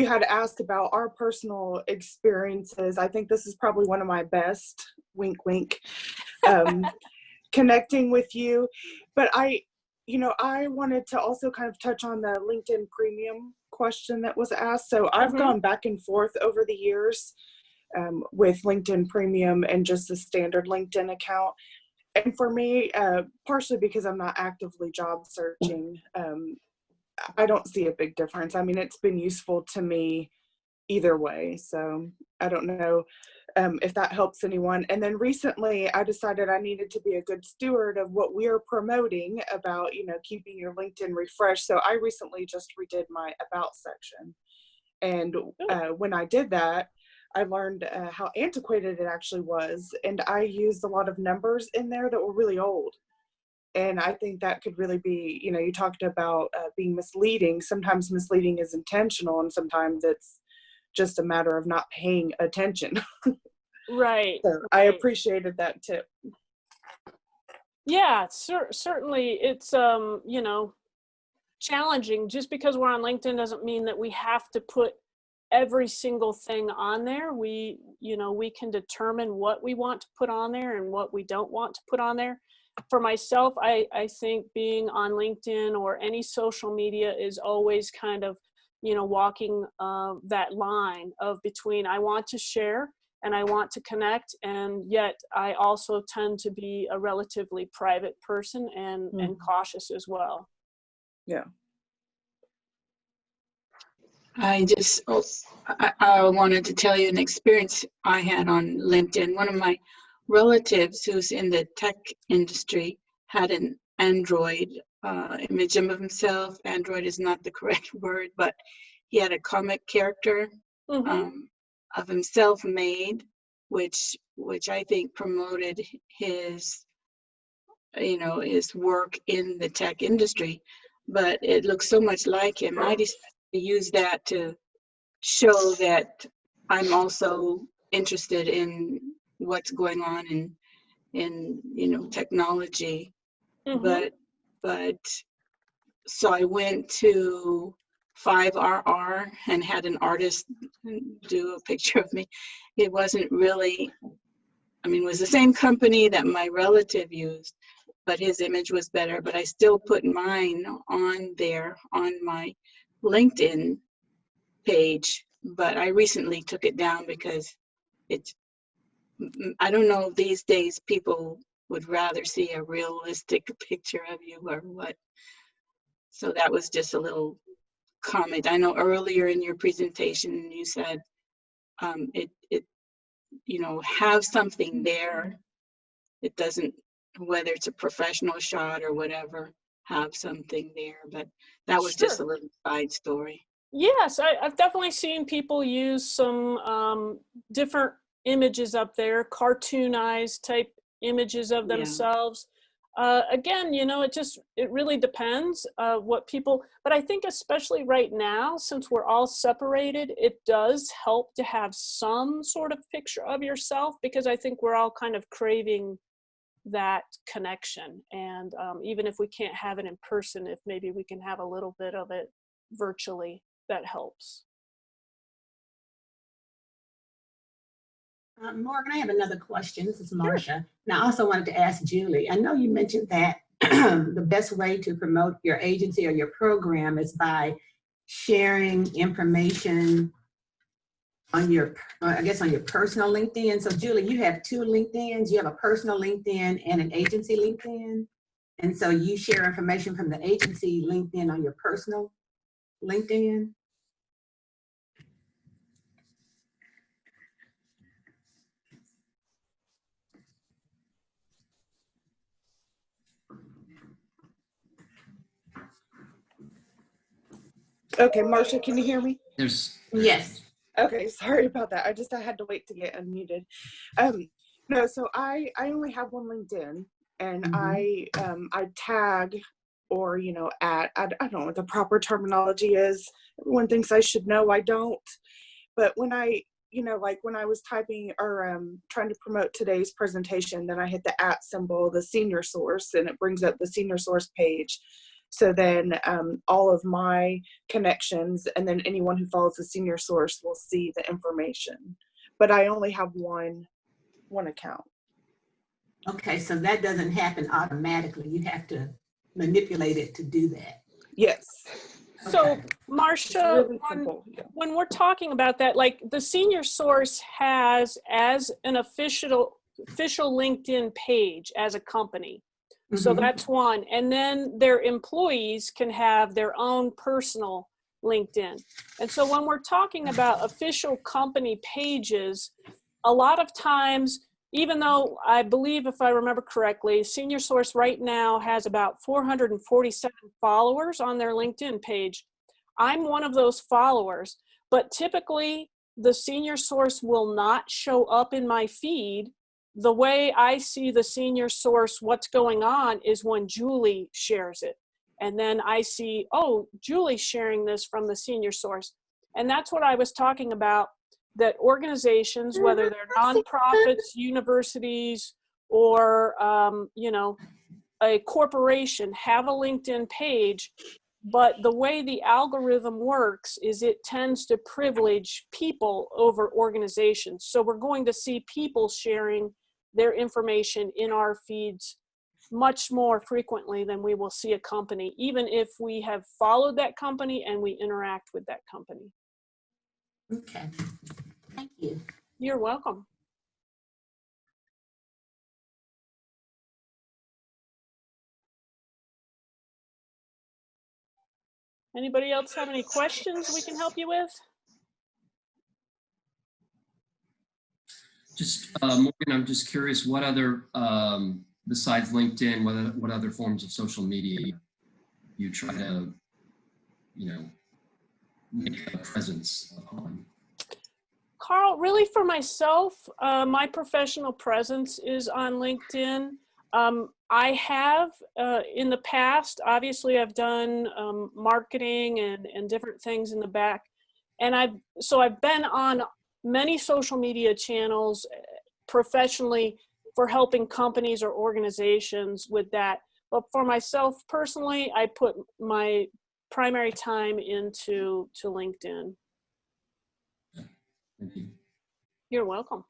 you had asked about our personal experiences, I think this is probably one of my best, wink, wink, connecting with you. But I wanted to also kind of touch on the LinkedIn Premium question that was asked. So I've gone back and forth over the years with LinkedIn Premium and just the standard LinkedIn account. And for me, partially because I'm not actively job searching, I don't see a big difference. I mean, it's been useful to me either way. So I don't know if that helps anyone. And then recently I decided I needed to be a good steward of what we're promoting about, keeping your LinkedIn refreshed. So I recently just redid my About section. And when I did that, I learned how antiquated it actually was. And I used a lot of numbers in there that were really old. And I think that could really be, you talked about being misleading. Sometimes misleading is intentional, and sometimes it's just a matter of not paying attention. Right. So I appreciated that tip. Yeah, certainly it's, challenging. Just because we're on LinkedIn doesn't mean that we have to put every single thing on there. We can determine what we want to put on there and what we don't want to put on there. For myself, I think being on LinkedIn or any social media is always kind of, walking that line of between I want to share and I want to connect, and yet I also tend to be a relatively private person and cautious as well. Yeah. I wanted to tell you an experience I had on LinkedIn. One of my relatives who's in the tech industry had an Android image of himself. Android is not the correct word, but he had a comic character of himself made, which I think promoted his work in the tech industry. But it looks so much like him. I decided to use that to show that I'm also interested in what's going on in technology. But so I went to 5RR and had an artist do a picture of me. It wasn't really, it was the same company that my relative used, but his image was better. But I still put mine on there on my LinkedIn page, but I recently took it down because I don't know, these days people would rather see a realistic picture of you or what. So that was just a little comment. I know earlier in your presentation you said have something there. It doesn't, whether it's a professional shot or whatever, have something there. But that was just a little side story. Yes, I've definitely seen people use some different images up there, cartoonized type images of themselves. Again, it really depends what people, but I think especially right now, since we're all separated, it does help to have some sort of picture of yourself, because I think we're all kind of craving that connection. And even if we can't have it in person, if maybe we can have a little bit of it virtually, that helps. Morgan, I have another question. This is Marcia. And I also wanted to ask Julie, I know you mentioned that the best way to promote your agency or your program is by sharing information on your, on your personal LinkedIn. So Julie, you have two LinkedIns. You have a personal LinkedIn and an agency LinkedIn. And so you share information from the agency LinkedIn on your personal LinkedIn. Okay, Marcia, can you hear me? Yes. Okay, sorry about that. I had to wait to get unmuted. No, so I only have one LinkedIn, and I tag or at, I don't know what the proper terminology is. Everyone thinks I should know. I don't. But when I when I was typing or trying to promote today's presentation, then I hit the @ symbol, the senior source, and it brings up the senior source page. So then all of my connections and then anyone who follows the senior source will see the information. But I only have one account. Okay, so that doesn't happen automatically. You have to manipulate it to do that. Yes. So, Okay. Marcia, Really simple. Yeah. when we're talking about that, like the senior source has as an official LinkedIn page as a company. So Mhm. that's one. And then their employees can have their own personal LinkedIn. And so when we're talking about official company pages, a lot of times, even though I believe, if I remember correctly, Senior Source right now has about 447 followers on their LinkedIn page. I'm one of those followers, but typically the Senior Source will not show up in my feed. The way I see the Senior Source, what's going on, is when Julie shares it. And then I see, oh, Julie's sharing this from the Senior Source. And that's what I was talking about, that organizations, whether they're nonprofits, universities, or, a corporation, have a LinkedIn page. But the way the algorithm works is it tends to privilege people over organizations. So we're going to see people sharing their information in our feeds much more frequently than we will see a company, even if we have followed that company and we interact with that company. Okay, thank you. You're welcome. Anybody else have any questions we can help you with? Just, Morgan, I'm just curious, what other, besides LinkedIn, what other forms of social media you try to, make a presence on? Carl, really for myself, my professional presence is on LinkedIn. I have, in the past, obviously I've done marketing and different things in the back. And I've been on many social media channels professionally for helping companies or organizations with that. But for myself personally, I put my primary time into LinkedIn. Thank you. You're welcome.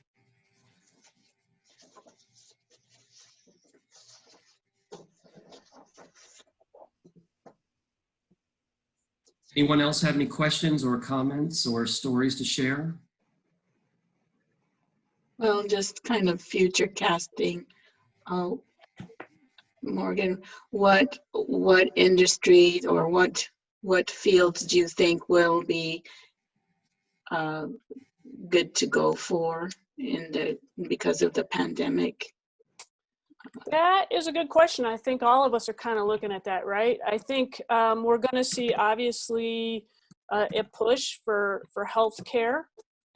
Anyone else have any questions or comments or stories to share? Well, just kind of future casting. Morgan, what industries or what fields do you think will be good to go for because of the pandemic? That is a good question. I think all of us are kind of looking at that, right? I think we're going to see, obviously, a push for healthcare.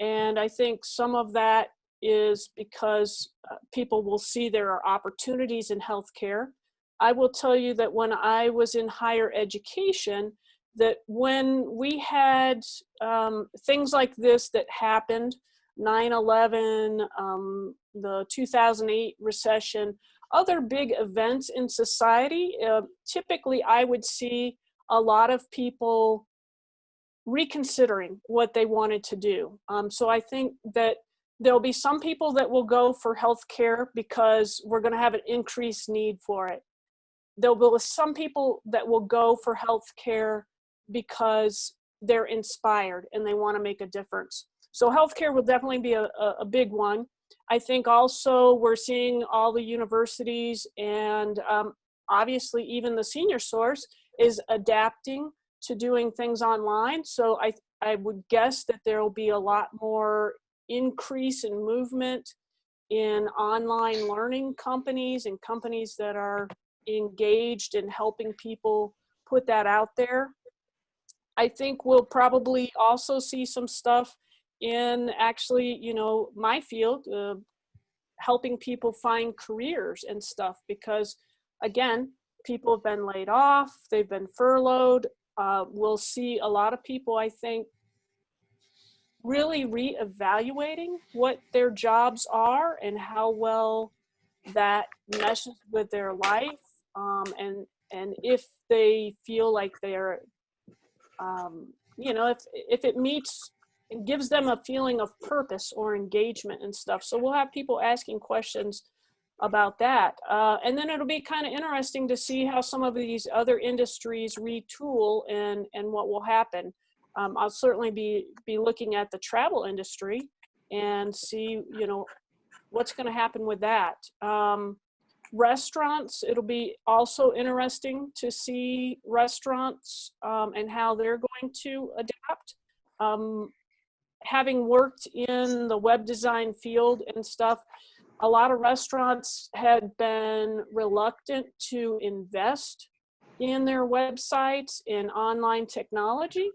And I think some of that is because people will see there are opportunities in healthcare. I will tell you that when I was in higher education, that when we had things like this that happened, 9/11, the 2008 recession, other big events in society, typically I would see a lot of people reconsidering what they wanted to do. So I think that there'll be some people that will go for healthcare because we're going to have an increased need for it. There'll be some people that will go for healthcare because they're inspired and they want to make a difference. So healthcare will definitely be a big one. I think also we're seeing all the universities and obviously even the Senior Source is adapting to doing things online. So I would guess that there will be a lot more increase in movement in online learning companies and companies that are engaged in helping people put that out there. I think we'll probably also see some stuff in actually, my field, helping people find careers and stuff, because again, people have been laid off, they've been furloughed. We'll see a lot of people, I think, really reevaluating what their jobs are and how well that meshes with their life, and if they feel like they're, if it meets and gives them a feeling of purpose or engagement and stuff. So we'll have people asking questions about that. And then it'll be kind of interesting to see how some of these other industries retool and what will happen. I'll certainly be looking at the travel industry and see, what's going to happen with that. Restaurants, it'll be also interesting to see restaurants and how they're going to adapt. Having worked in the web design field and stuff, a lot of restaurants had been reluctant to invest in their websites in online technology.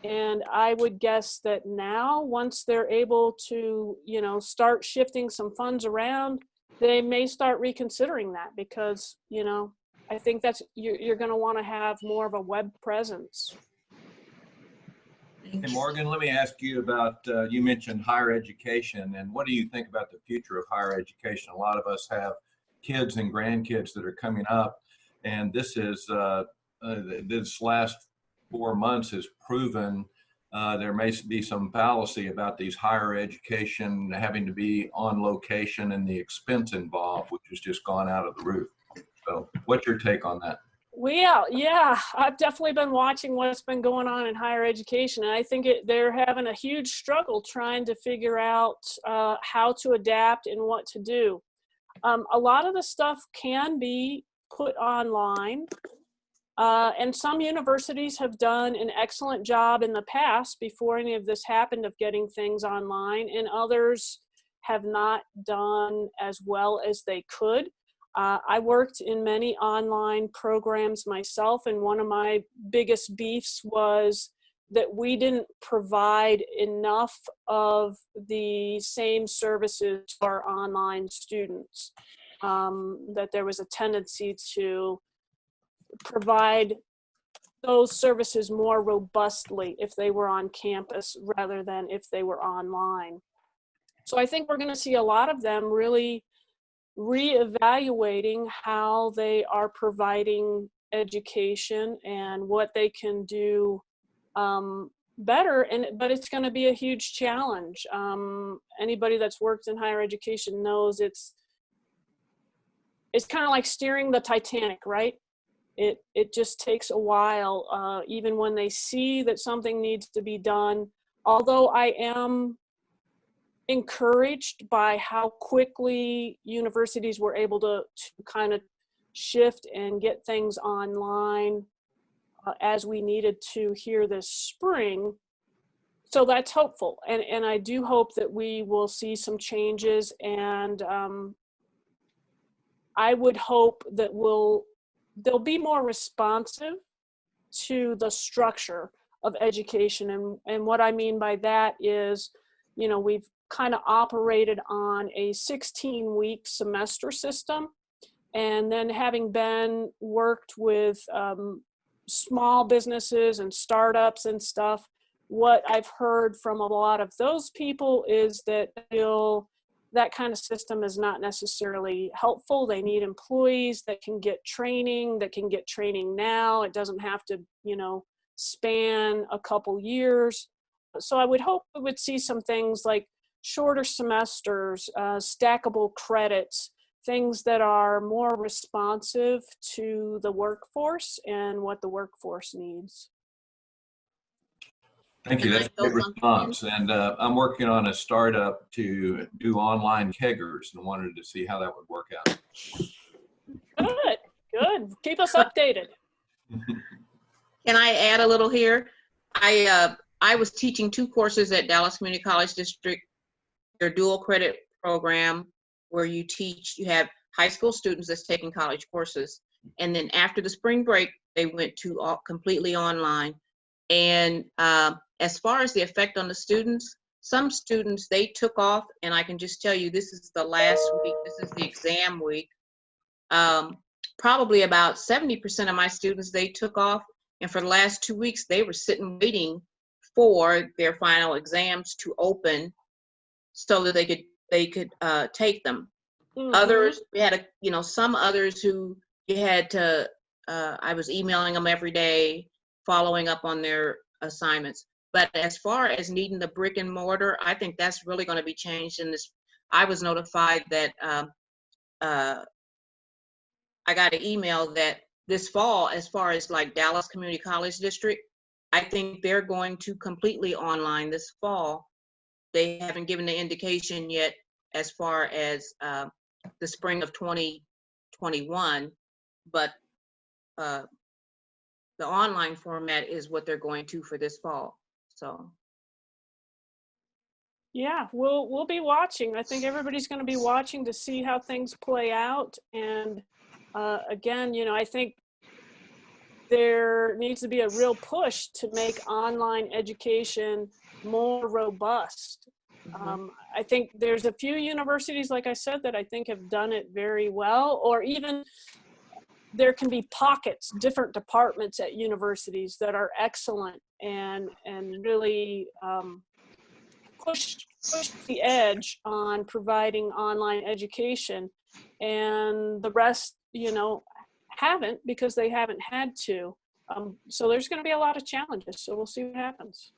And I would guess that now, once they're able to, start shifting some funds around, they may start reconsidering that because, I think that's, you're going to want to have more of a web presence. Hey, Morgan, let me ask you about, you mentioned higher education, and what do you think about the future of higher education? A lot of us have kids and grandkids that are coming up, and this last 4 months has proven there may be some fallacy about these higher education having to be on location and the expense involved, which has just gone out of the roof. So what's your take on that? Well, yeah, I've definitely been watching what's been going on in higher education, and I think they're having a huge struggle trying to figure out how to adapt and what to do. A lot of the stuff can be put online, and some universities have done an excellent job in the past before any of this happened of getting things online, and others have not done as well as they could. I worked in many online programs myself, and one of my biggest beefs was that we didn't provide enough of the same services to our online students, that there was a tendency to provide those services more robustly if they were on campus rather than if they were online. So I think we're going to see a lot of them really reevaluating how they are providing education and what they can do better. But it's going to be a huge challenge. Anybody that's worked in higher education knows it's kind of like steering the Titanic, right? It just takes a while, even when they see that something needs to be done. Although I am encouraged by how quickly universities were able to kind of shift and get things online as we needed to here this spring. So that's hopeful. And I do hope that we will see some changes, and I would hope that they'll be more responsive to the structure of education. And what I mean by that is, we've kind of operated on a 16-week semester system. And then having been worked with small businesses and startups and stuff, what I've heard from a lot of those people is that that kind of system is not necessarily helpful. They need employees that can get training now. It doesn't have to, span a couple years. So I would hope we would see some things like shorter semesters, stackable credits, things that are more responsive to the workforce and what the workforce needs. Thank you. That's a great response. And I'm working on a startup to do online keggers and wanted to see how that would work out. Good. Keep us updated. Can I add a little here? I was teaching 2 courses at Dallas Community College District, their dual credit program, where you have high school students that's taking college courses. And then after the spring break, they went to completely online. And as far as the effect on the students, some students, they took off, and I can just tell you, this is the last week, this is the exam week. Probably about 70% of my students, they took off. And for the last 2 weeks, they were sitting waiting for their final exams to open so that they could take them. Mm-hmm. Others, we had some others who you had to I was emailing them every day, following up on their assignments. But as far as needing the brick and mortar, I think that's really going to be changed in this. I was notified that I got an email that this fall, as far as like Dallas Community College District, I think they're going to completely online this fall. They haven't given the indication yet as far as the spring of 2021, but the online format is what they're going to for this fall. So Yeah, we'll be watching. I think everybody's going to be watching to see how things play out. And again, you know, I think there needs to be a real push to make online education more robust. I think there's a few universities, like I said, that I think have done it very well, or even there can be pockets, different departments at universities that are excellent and really push the edge on providing online education, and the rest, you know, haven't because they haven't had to. So there's going to be a lot of challenges. So we'll see what happens.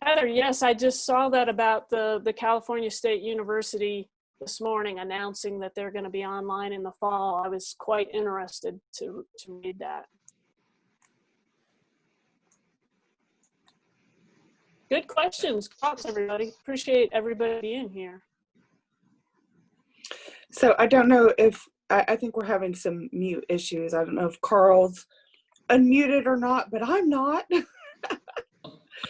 Heather, yes, I just saw that about the California State University this morning announcing that they're going to be online in the fall. I was quite interested to read that. Good questions. Thoughts, everybody. Appreciate everybody being here. So I don't know if, I think we're having some mute issues. I don't know if Carl's unmuted or not, but I'm not.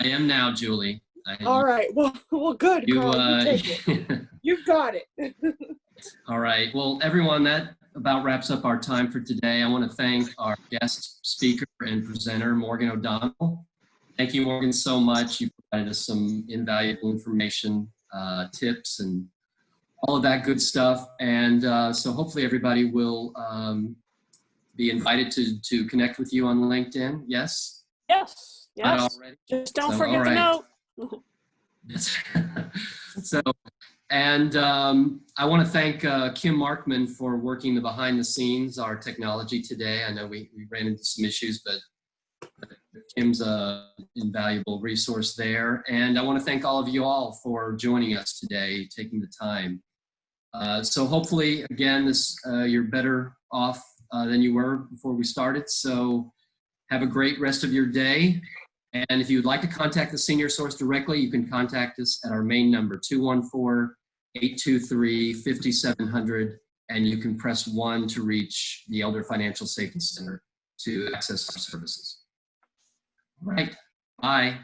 I am now, Julie. All right. Well, good, Carl. You take it. You've got it. All right. Well, everyone, that about wraps up our time for today. I want to thank our guest speaker and presenter, Morgan O'Donnell. Thank you, Morgan, so much. You provided us some invaluable information, tips, and all of that good stuff. And so hopefully everybody will be invited to connect with you on LinkedIn. Yes? Yes. Not Yes. already? Just don't So, forget all the right. note. So, and I want to thank Kim Markman for working the behind the scenes, our technology today. I know we ran into some issues, but Kim's an invaluable resource there. And I want to thank all of you all for joining us today, taking the time. So hopefully, again, you're better off than you were before we started. So have a great rest of your day. And if you would like to contact the Senior Source directly, you can contact us at our main number, 214-823-5700, and you can press 1 to reach the Elder Financial Safety Center to access our services. All right, bye.